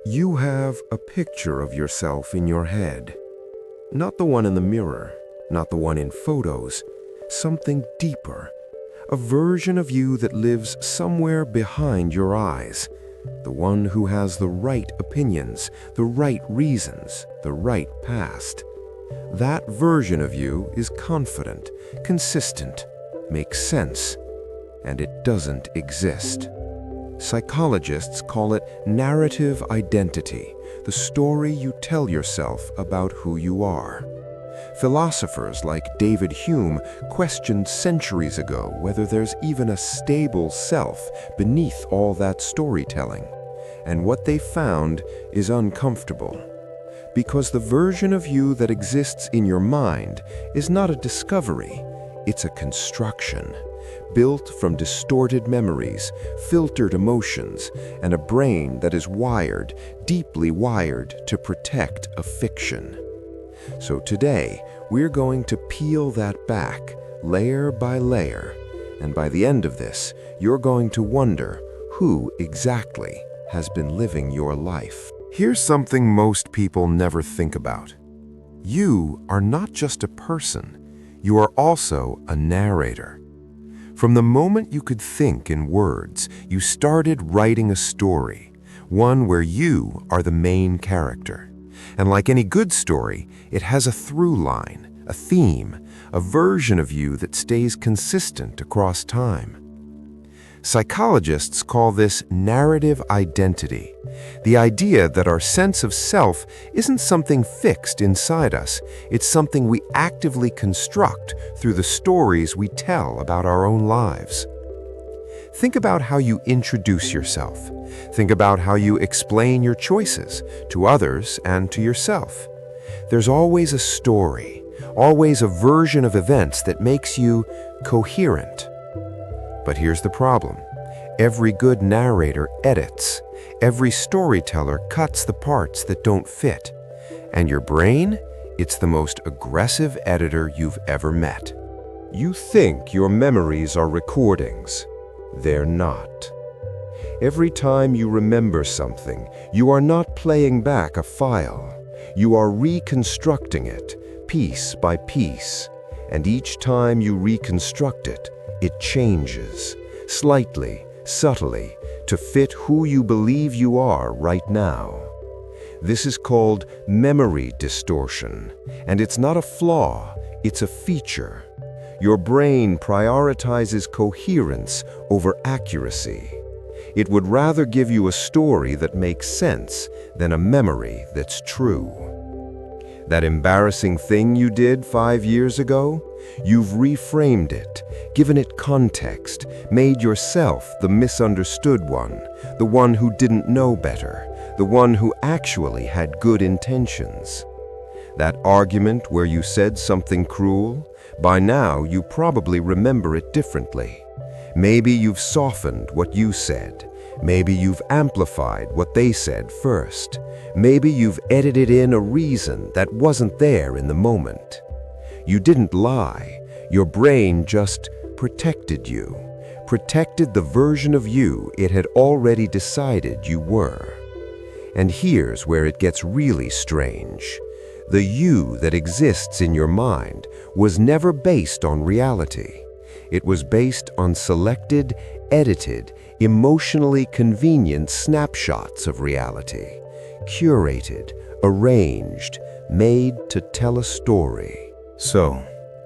You have a picture of yourself in your head. Not the one in the mirror, not the one in photos, something deeper. A version of you that lives somewhere behind your eyes. The one who has the right opinions, the right reasons, the right past. That version of you is confident, consistent, makes sense, and it doesn't exist. Psychologists call it narrative identity, the story you tell yourself about who you are. Philosophers like David Hume questioned centuries ago whether there's even a stable self beneath all that storytelling. And what they found is uncomfortable. Because the version of you that exists in your mind is not a discovery, it's a construction. Built from distorted memories, filtered emotions, and a brain that is wired, deeply wired, to protect a fiction. So today, we're going to peel that back, layer by layer, and by the end of this, you're going to wonder who exactly has been living your life. Here's something most people never think about. You are not just a person, you are also a narrator. From the moment you could think in words, you started writing a story, one where you are the main character. And like any good story, it has a through line, a theme, a version of you that stays consistent across time. Psychologists call this narrative identity, the idea that our sense of self isn't something fixed inside us, it's something we actively construct through the stories we tell about our own lives. Think about how you introduce yourself. Think about how you explain your choices to others and to yourself. There's always a story, always a version of events that makes you coherent. But here's the problem. Every good narrator edits. Every storyteller cuts the parts that don't fit. And your brain? It's the most aggressive editor you've ever met. You think your memories are recordings. They're not. Every time you remember something, you are not playing back a file. You are reconstructing it, piece by piece. And each time you reconstruct it, it changes, slightly, subtly, to fit who you believe you are right now. This is called memory distortion, and it's not a flaw, it's a feature. Your brain prioritizes coherence over accuracy. It would rather give you a story that makes sense than a memory that's true. That embarrassing thing you did 5 years ago? You've reframed it, given it context, made yourself the misunderstood one, the one who didn't know better, the one who actually had good intentions. That argument where you said something cruel? By now you probably remember it differently. Maybe you've softened what you said. Maybe you've amplified what they said first. Maybe you've edited in a reason that wasn't there in the moment. You didn't lie. Your brain just protected you, protected the version of you it had already decided you were. And here's where it gets really strange. The you that exists in your mind was never based on reality. It was based on selected, edited, emotionally convenient snapshots of reality, curated, arranged, made to tell a story. So,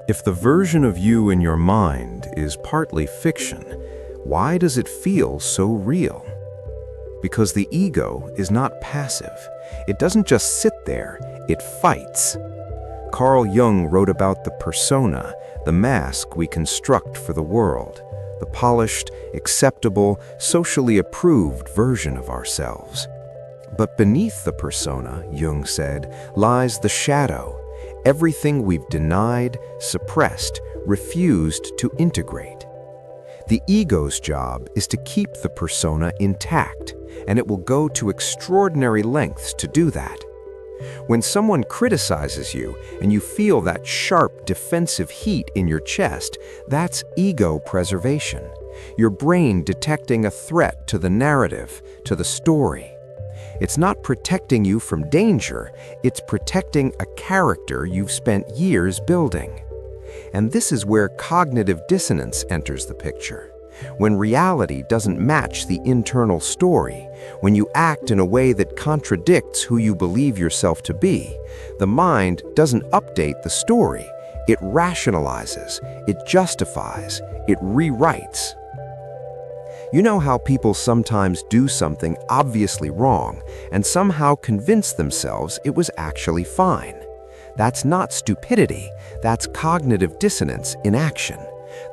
if the version of you in your mind is partly fiction, why does it feel so real? Because the ego is not passive. It doesn't just sit there, it fights. Carl Jung wrote about the persona, the mask we construct for the world, the polished, acceptable, socially approved version of ourselves. But beneath the persona, Jung said, lies the shadow, everything we've denied, suppressed, refused to integrate. The ego's job is to keep the persona intact, and it will go to extraordinary lengths to do that. When someone criticizes you and you feel that sharp defensive heat in your chest, that's ego preservation, your brain detecting a threat to the narrative, to the story. It's not protecting you from danger, it's protecting a character you've spent years building. And this is where cognitive dissonance enters the picture. When reality doesn't match the internal story, when you act in a way that contradicts who you believe yourself to be, the mind doesn't update the story. It rationalizes, it justifies, it rewrites. You know how people sometimes do something obviously wrong and somehow convince themselves it was actually fine? That's not stupidity, that's cognitive dissonance in action.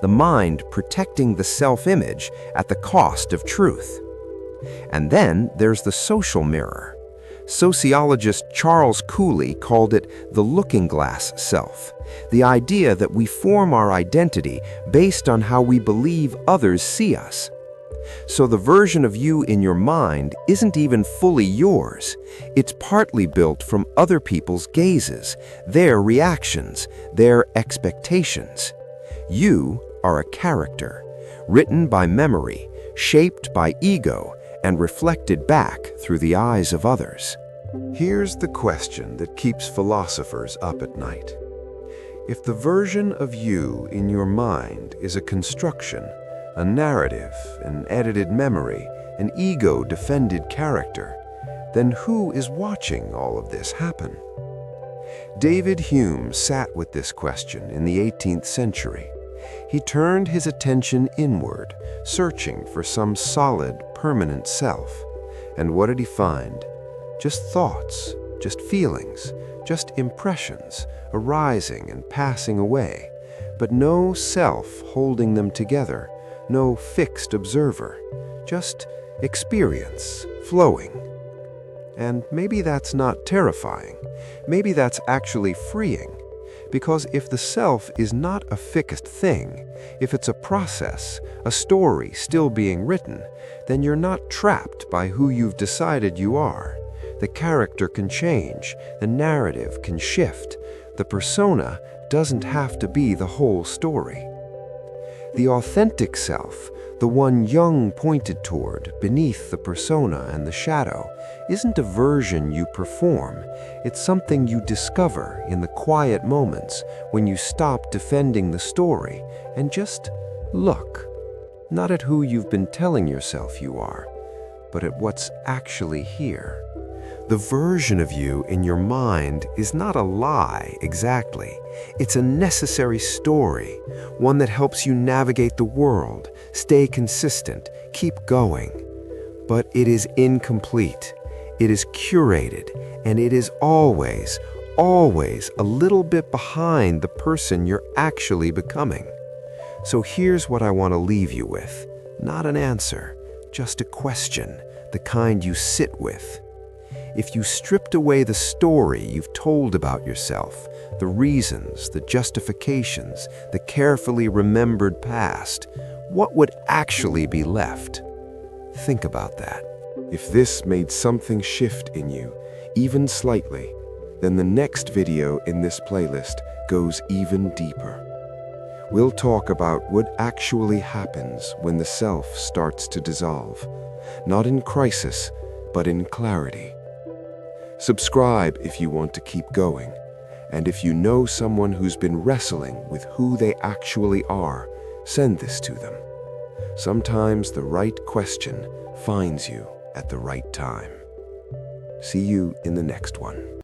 The mind protecting the self-image at the cost of truth. And then there's the social mirror. Sociologist Charles Cooley called it the looking glass self, the idea that we form our identity based on how we believe others see us. So the version of you in your mind isn't even fully yours. It's partly built from other people's gazes, their reactions, their expectations. You are a character, written by memory, shaped by ego, and reflected back through the eyes of others. Here's the question that keeps philosophers up at night. If the version of you in your mind is a construction, a narrative, an edited memory, an ego-defended character, then who is watching all of this happen? David Hume sat with this question in the 18th century. He turned his attention inward, searching for some solid, permanent self. And what did he find? Just thoughts, just feelings, just impressions, arising and passing away, but no self holding them together, no fixed observer, just experience flowing. And maybe that's not terrifying. Maybe that's actually freeing. Because if the self is not a fixed thing, if it's a process, a story still being written, then you're not trapped by who you've decided you are. The character can change, the narrative can shift, the persona doesn't have to be the whole story. The authentic self, the one Jung pointed toward beneath the persona and the shadow, isn't a version you perform. It's something you discover in the quiet moments when you stop defending the story and just look, not at who you've been telling yourself you are, but at what's actually here. The version of you in your mind is not a lie exactly. It's a necessary story, one that helps you navigate the world, stay consistent, keep going. But it is incomplete. It is curated, and it is always, always a little bit behind the person you're actually becoming. So here's what I want to leave you with. Not an answer, just a question, the kind you sit with. If you stripped away the story you've told about yourself, the reasons, the justifications, the carefully remembered past, what would actually be left? Think about that. If this made something shift in you, even slightly, then the next video in this playlist goes even deeper. We'll talk about what actually happens when the self starts to dissolve, not in crisis, but in clarity. Subscribe if you want to keep going, and if you know someone who's been wrestling with who they actually are, send this to them. Sometimes the right question finds you at the right time. See you in the next one.